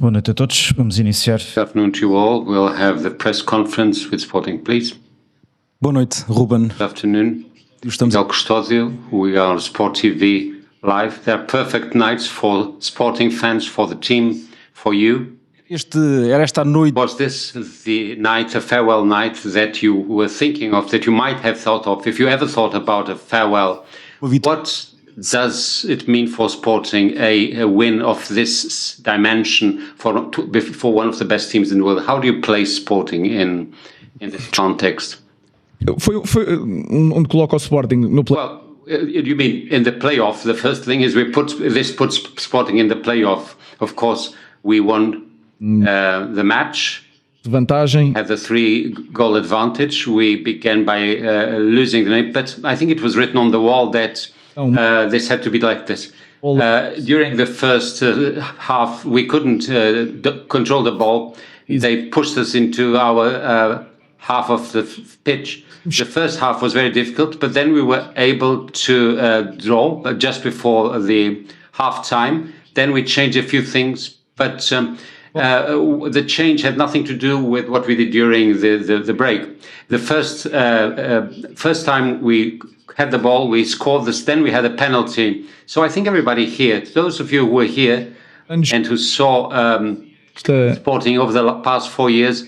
Boa noite a todos. Vamos iniciar. Good afternoon to you all. We'll have the press conference with Sporting, please. Boa noite, Ruben. Good afternoon. Estamos Miguel Custódio. We are on Sport TV Live. They are perfect nights for Sporting fans, for the team, for you. Era esta noite. Was this the night, a farewell night that you were thinking of, that you might have thought of, if you ever thought about a farewell? What does it mean for Sporting, a win of this dimension for one of the best teams in the world? How do you place Sporting in this context? Foi onde coloca o Sporting no play. Well, you mean in the playoff? The first thing is this puts Sporting in the playoff. Of course, we won the match. Vantagem. Had the 3-goal advantage. We began by losing the name, but I think it was written on the wall that this had to be like this. During the first half, we couldn't control the ball. They pushed us into our half of the pitch. The first half was very difficult, but then we were able to draw just before the half time. Then we changed a few things, but the change had nothing to do with what we did during the break. The first time we had the ball, we scored this, then we had a penalty. So I think everybody here, those of you who were here and who saw Sporting over the past 4 years,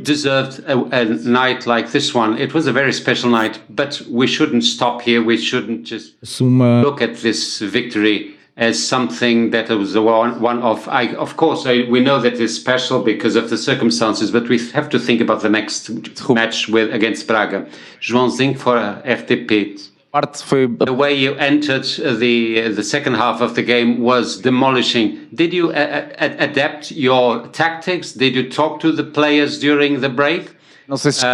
deserved a night like this one. It was a very special night, but we shouldn't stop here. We shouldn't just look at this victory as something that was one of. Of course, we know that it's special because of the circumstances, but we have to think about the next match against Braga. Joãozinho for FTP. The way you entered the second half of the game was demolishing. Did you adapt your tactics? Did you talk to the players during the break? Não sei se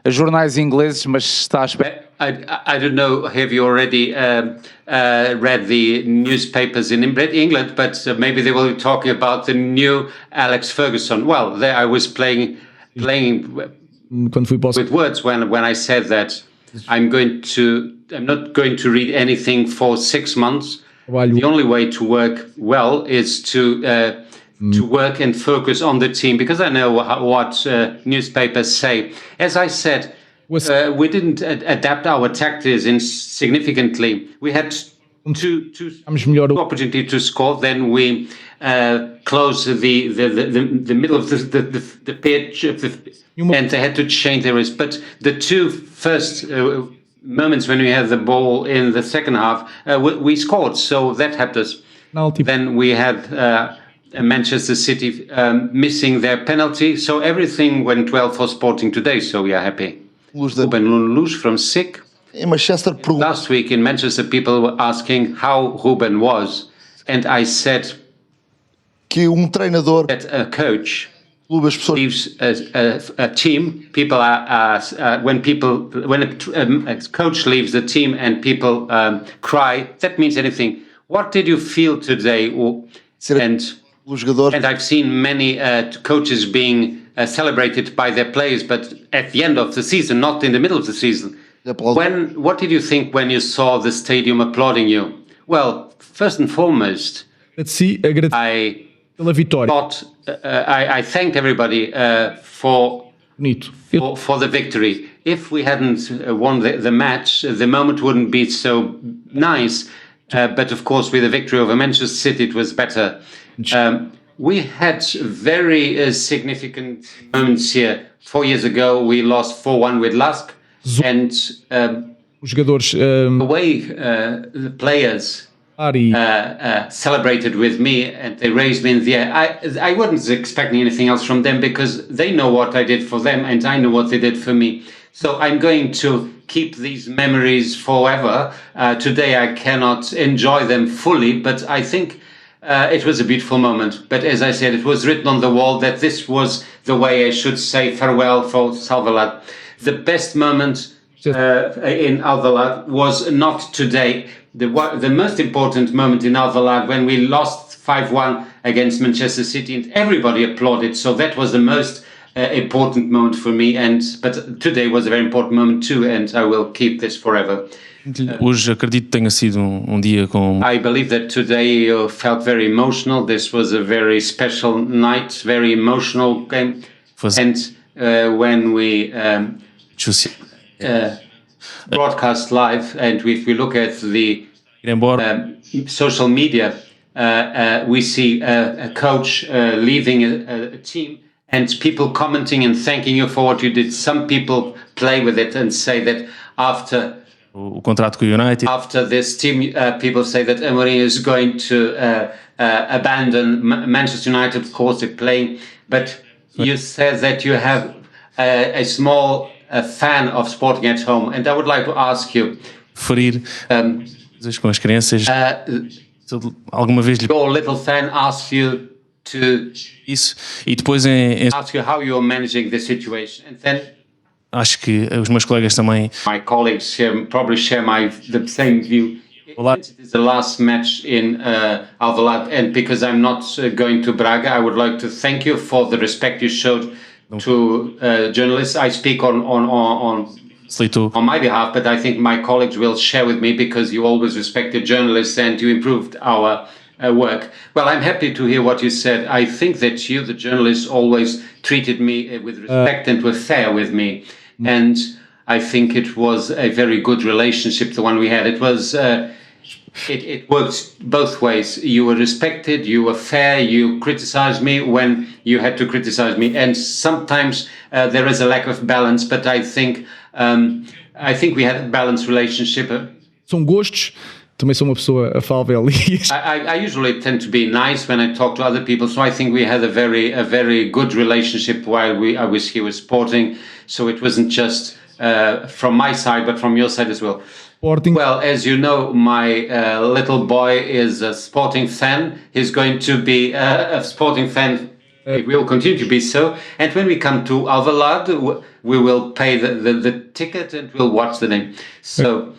jornais ingleses, mas está à espera. I don't know, have you already read the newspapers in England, but maybe they will be talking about the new Alex Ferguson. Well, there I was playing with words when I said that I'm not going to read anything for 6 months. The only way to work well is to work and focus on the team, because I know what newspapers say. As I said, we didn't adapt our tactics significantly. We had two opportunities to score. Then we closed the middle of the pitch, and they had to change their risk. But the two first moments when we had the ball in the second half, we scored. So that helped us. Then we had Manchester City missing their penalty. So everything went well for Sporting today. So we are happy. Ruben Luz from SIC. Last week in Manchester, people were asking how Ruben was, and I said that a coach leaves a team. People are when a coach leaves the team and people cry. That means anything. What did you feel today? And I've seen many coaches being celebrated by their players, but at the end of the season, not in the middle of the season. What did you think when you saw the stadium applauding you? Well, first and foremost, I thanked everybody for the victory. If we hadn't won the match, the moment wouldn't be so nice. But of course, with the victory over Manchester City, it was better. We had very significant moments here. 4 years ago, we lost 4-1 with Lask, and the way the players celebrated with me and they raised me in the air, I wasn't expecting anything else from them, because they know what I did for them and I know what they did for me. So I'm going to keep these memories forever. Today I cannot enjoy them fully, but I think it was a beautiful moment. But as I said, it was written on the wall that this was the way I should say farewell for Alvalade. The best moment in Alvalade was not today. The most important moment in Alvalade, when we lost 5-1 against Manchester City, and everybody applauded. So that was the most important moment for me. But today was a very important moment too, and I will keep this forever. Hoje acredito que tenha sido dia com... I believe that today you felt very emotional. This was a very special night, very emotional game. And when we broadcast live, and if we look at the social media, we see a coach leaving a team and people commenting and thanking you for what you did. Some people play with it and say that after o contrato com o United, after this team, people say that Amorim is going to abandon Manchester United. Of course, they're playing, but you said that you have a small fan of Sporting at home, and I would like to ask you. Ferir com as crianças. Alguma vez your little fan asked you to isso e depois ask you how you're managing the situation, and then acho que os meus colegas também. My colleagues probably share the same view. It is the last match in Alvalade, and because I'm not going to Braga, I would like to thank you for the respect you showed to journalists. I speak on my behalf, but I think my colleagues will share with me because you always respected journalists and you improved our work. Well, I'm happy to hear what you said. I think that you, the journalists, always treated me with respect and were fair with me. And I think it was a very good relationship, the one we had. It was, it worked both ways. You were respected, you were fair, you criticized me when you had to criticize me. And sometimes there is a lack of balance, but I think we had a balanced relationship. São gostos. Também sou uma pessoa afável. I usually tend to be nice when I talk to other people, so I think we had a very good relationship while I was here with Sporting. So it wasn't just from my side, but from your side as well. Sporting. Well, as you know, my little boy is a Sporting fan. He's going to be a Sporting fan. It will continue to be so. And when we come to Alvalade, we will pay the ticket and we'll watch the game. So.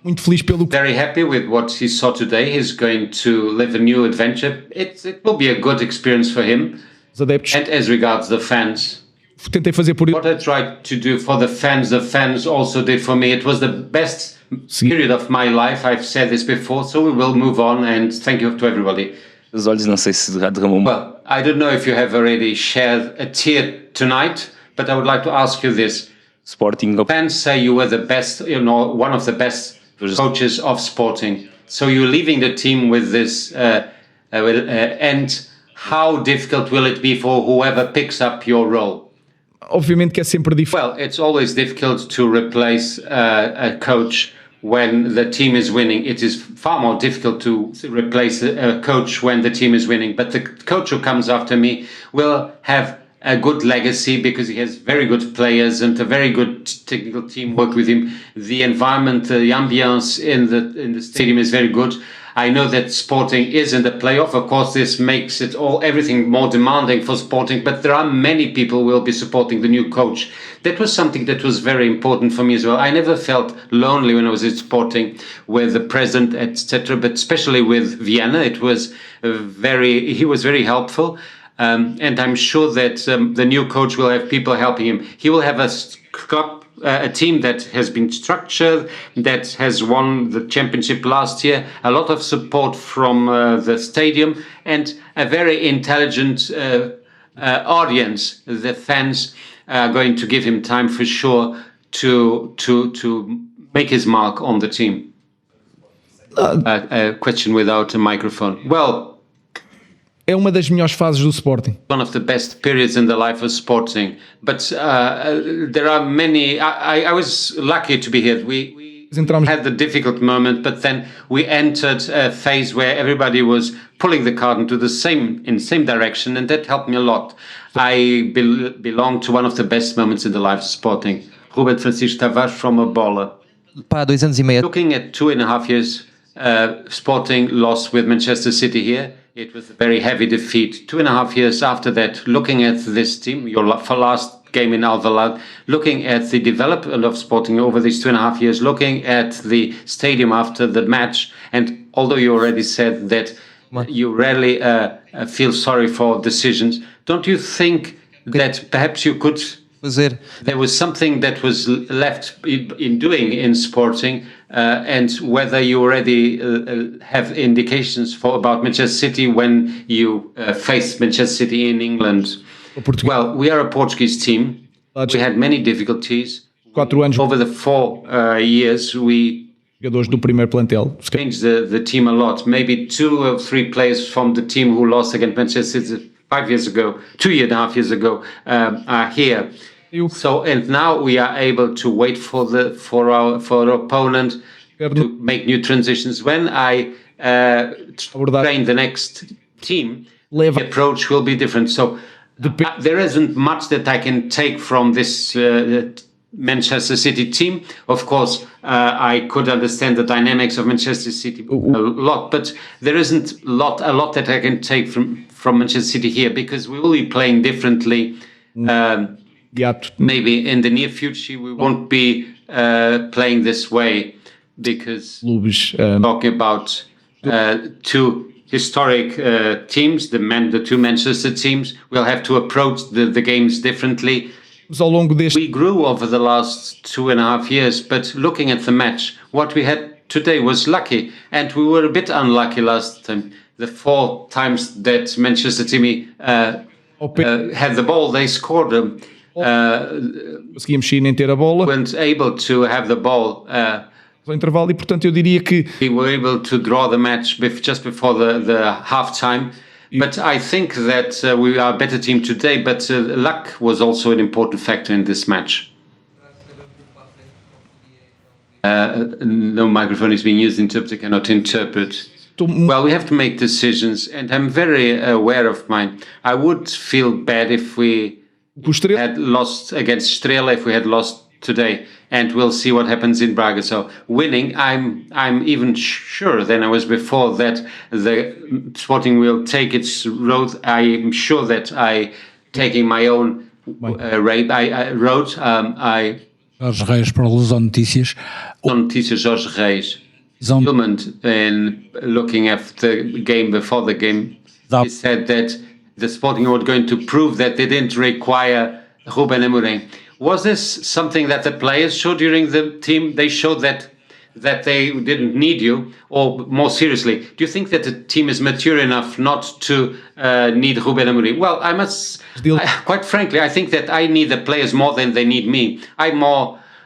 Muito feliz very happy with what he saw today. He's going to live a new adventure. It will be a good experience for him. And as regards the fans, what I tried to do for the fans also did for me. It was the best period of my life. I've said this before, so we will move on, and thank you to everybody. Well, I don't know if you have already shared a tear tonight, but I would like to ask you this. Fans say you were the best, one of the best coaches of Sporting. So you're leaving the team with this, and how difficult will it be for whoever picks up your role? Obviamente que é sempre difícil. Well, it's always difficult to replace a coach when the team is winning. It is far more difficult to replace a coach when the team is winning. But the coach who comes after me will have a good legacy because he has very good players and a very good technical team work with him. The environment, the ambience in the stadium is very good. I know that Sporting is in the playoff. Of course, this makes everything more demanding for Sporting, but there are many people who will be supporting the new coach. That was something that was very important for me as well. I never felt lonely when I was at Sporting with the president, etc., but especially with Vienna. He was very helpful. And I'm sure that the new coach will have people helping him. He will have a team that has been structured, that has won the championship last year, a lot of support from the stadium, and a very intelligent audience. The fans are going to give him time for sure to make his mark on the team. A question without a microphone. Well, é uma das melhores fases do Sporting. One of the best periods in the life of Sporting. But there are many. I was lucky to be here. We had the difficult moment, but then we entered a phase where everybody was pulling the cart into the same direction, and that helped me a lot. I belong to one of the best moments in the life of Sporting. Ruben Francisco Tavares from a Bola. Para 2 anos e meio. Looking at 2.5 years, Sporting lost with Manchester City here. It was a very heavy defeat. 2.5 years after that, looking at this team, your last game in Alvalade, looking at the development of Sporting over these 2.5 years, looking at the stadium after the match, and although you already said that you rarely feel sorry for decisions, don't you think that perhaps you could fazer. There was something that was left in doing in Sporting, and whether you already have indications about Manchester City when you faced Manchester City in England. Well, we are a Portuguese team. We had many difficulties. 4 anos Over the 4 years, we jogadores do primeiro plantel. changed the team a lot. Maybe 2 or 3 players from the team who lost against Manchester City 5 years ago, 2.5 years ago, are here. So, and now we are able to wait for our opponent to make new transitions. When I train the next team, the approach will be different. So there isn't much that I can take from this Manchester City team. Of course, I could understand the dynamics of Manchester City a lot, but there isn't a lot that I can take from Manchester City here, because we will be playing differently. Maybe in the near future we won't be playing this way, because talking about 2 historic teams, the 2 Manchester teams, we'll have to approach the games differently. We grew over the last 2.5 years, but looking at the match, what we had today was lucky, and we were a bit unlucky last time. The 4 times that Manchester City had the ball, they scored them. Conseguimos sim nem ter a bola. Weren't able to have the ball. No intervalo, e portanto eu diria que we were able to draw the match just before the half-time. But I think that we are a better team today, but luck was also an important factor in this match. No microphone is being used, interpreter cannot interpret. Well, we have to make decisions, and I'm very aware of mine. I would feel bad if we had lost against Estrela, if we had lost today, and we'll see what happens in Braga. So winning, I'm even sure than I was before that the Sporting will take its road. I'm sure that taking my own road. Jorge Reis para Luzon Notícias. Notícias Jorge Reis. In looking at the game before the game, he said that the Sporting were going to prove that they didn't require Ruben Amorim. Was this something that the players showed during the team? They showed that they didn't need you, or more seriously, do you think that the team is mature enough not to need Ruben Amorim? Well, quite frankly, I think that I need the players more than they need me.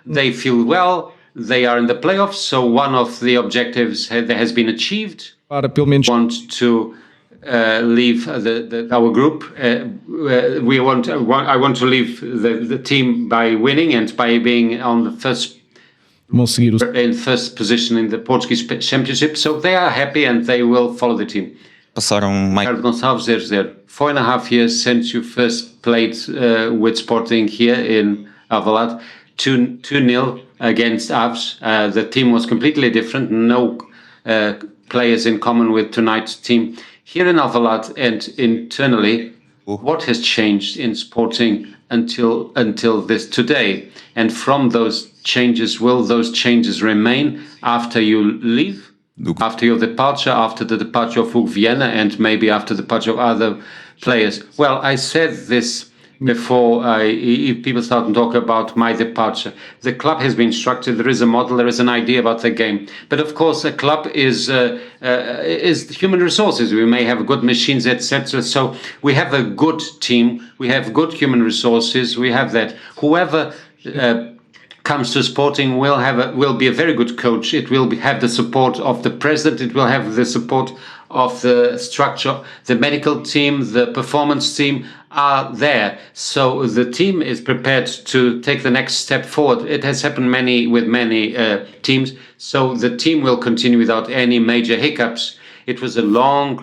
They feel well. They are in the playoffs, so one of the objectives has been achieved. Want to leave our group. I want to leave the team by winning and by being on the first position in the Portuguese Championship. So they are happy and they will follow the team. Ricardo Gonçalves, 0-0. 4.5 years since you first played with Sporting here in Alvalade. 2-0 against Aves. The team was completely different. No players in common with tonight's team. Here in Alvalade and internally, what has changed in Sporting until this today? And from those changes, will those changes remain after you leave? After your departure, after the departure of Hugo Viana, and maybe after the departure of other players? Well, I said this before if people start to talk about my departure. The club has been structured. There is a model. There is an idea about the game. But of course, a club is human resources. We may have good machines, etc. So we have a good team. We have good human resources. We have that. Whoever comes to Sporting will be a very good coach. It will have the support of the president. It will have the support of the structure. The medical team, the performance team are there. So the team is prepared to take the next step forward. It has happened with many teams. So the team will continue without any major hiccups. It was a long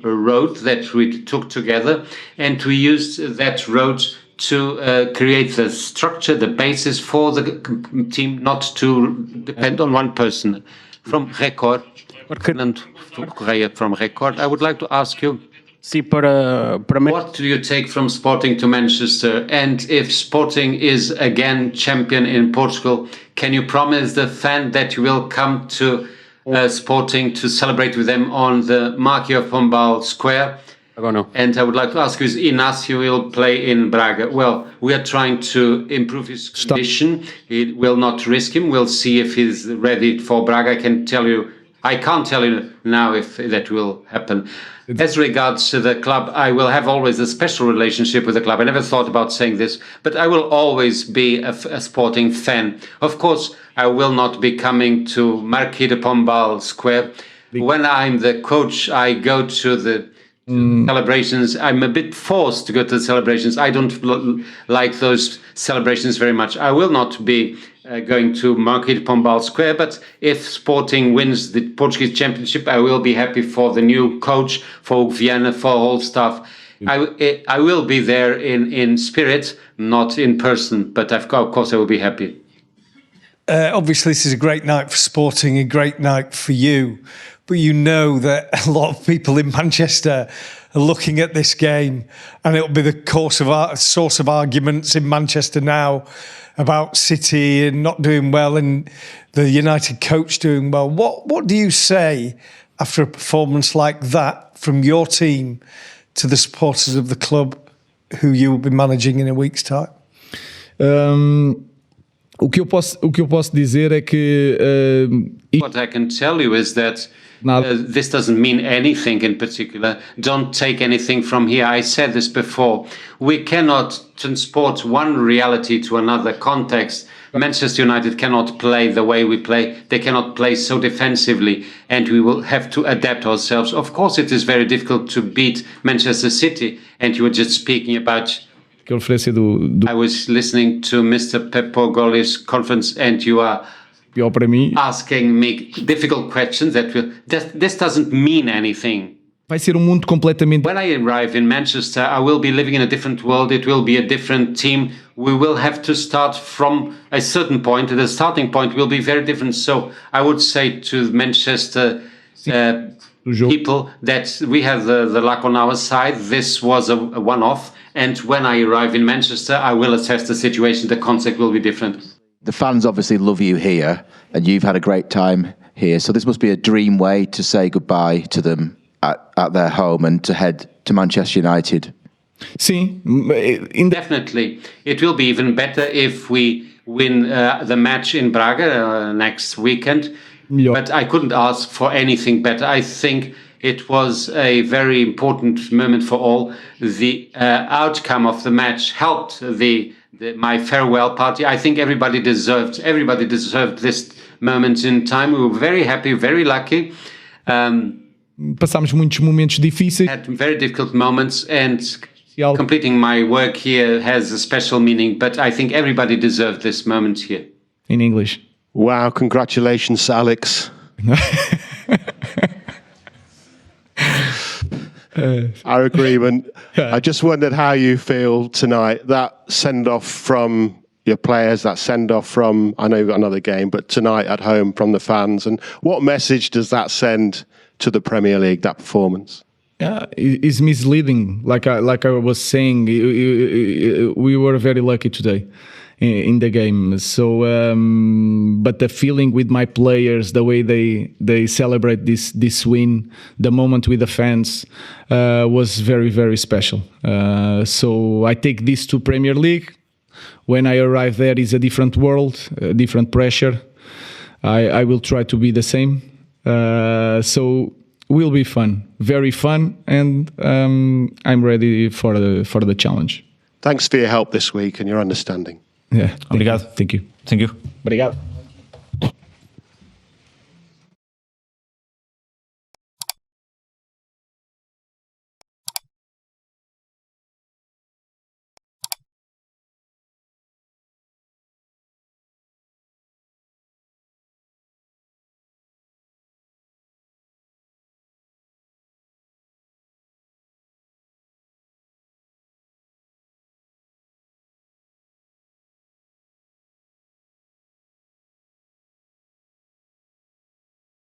road that we took together, and we used that road to create the structure, the basis for the team, not to depend on one person. From Record, Fernando Correia from Record, I would like to ask you, what do you take from Sporting to Manchester? And if Sporting is again champion in Portugal, can you promise the fan that you will come to Sporting to celebrate with them on the Marquis of Pombal Square? And I would like to ask you, is Inacio will play in Braga? Well, we are trying to improve his condition. It will not risk him. We'll see if he's ready for Braga. I can't tell you now if that will happen. As regards to the club, I will have always a special relationship with the club. I never thought about saying this, but I will always be a Sporting fan. Of course, I will not be coming to Marquês de Pombal Square. When I'm the coach, I go to the celebrations. I'm a bit forced to go to the celebrations. I don't like those celebrations very much. I will not be going to Marquês de Pombal Square, but if Sporting wins the Portuguese Championship, I will be happy for the new coach, for Viana, for all staff. I will be there in spirit, not in person, but of course I will be happy. Obviously, this is a great night for Sporting, a great night for you. But you know that a lot of people in Manchester are looking at this game, and it'll be the source of arguments in Manchester now about City and not doing well and the United coach doing well. What do you say after a performance like that from your team to the supporters of the club who you will be managing in a week's time? O que eu posso dizer é que what I can tell you is that this doesn't mean anything in particular. Don't take anything from here. I said this before. We cannot transport one reality to another context. Manchester United cannot play the way we play. They cannot play so defensively, and we will have to adapt ourselves. Of course, it is very difficult to beat Manchester City, and you were just speaking about... I was listening to Mr. Pep Goli's conference, and you are asking me difficult questions this doesn't mean anything. Vai ser mundo completamente. When I arrive in Manchester, I will be living in a different world. It will be a different team. We will have to start from a certain point. The starting point will be very different. So I would say to Manchester people that we have the luck on our side. This was a one-off. And when I arrive in Manchester, I will assess the situation. The concept will be different. The fans obviously love you here, and you've had a great time here. So this must be a dream way to say goodbye to them at their home and to head to Manchester United. Sim, definitely. It will be even better if we win the match in Braga next weekend. But I couldn't ask for anything better. I think it was a very important moment for all. The outcome of the match helped my farewell party. I think everybody deserved this moment in time. We were very happy, very lucky. Passámos muitos momentos difíceis. Had very difficult moments, and completing my work here has a special meaning. But I think everybody deserved this moment here. In English. Wow! Congratulations, Alex. Our agreement. I just wondered how you feel tonight. That send-off from your players, that send-off from, I know you've got another game, but tonight at home from the fans. And what message does that send to the Premier League, that performance? Yeah, it's misleading. Like I was saying, we were very lucky today in the game. So, but the feeling with my players, the way they celebrate this win, the moment with the fans was very, very special. So I take this to Premier League. When I arrive there, it's a different world, a different pressure. I will try to be the same. So will be fun, very fun, and I'm ready for the challenge. Thanks for your help this week and your understanding. Yeah, Obrigado. Thank you. Thank you. Obrigado.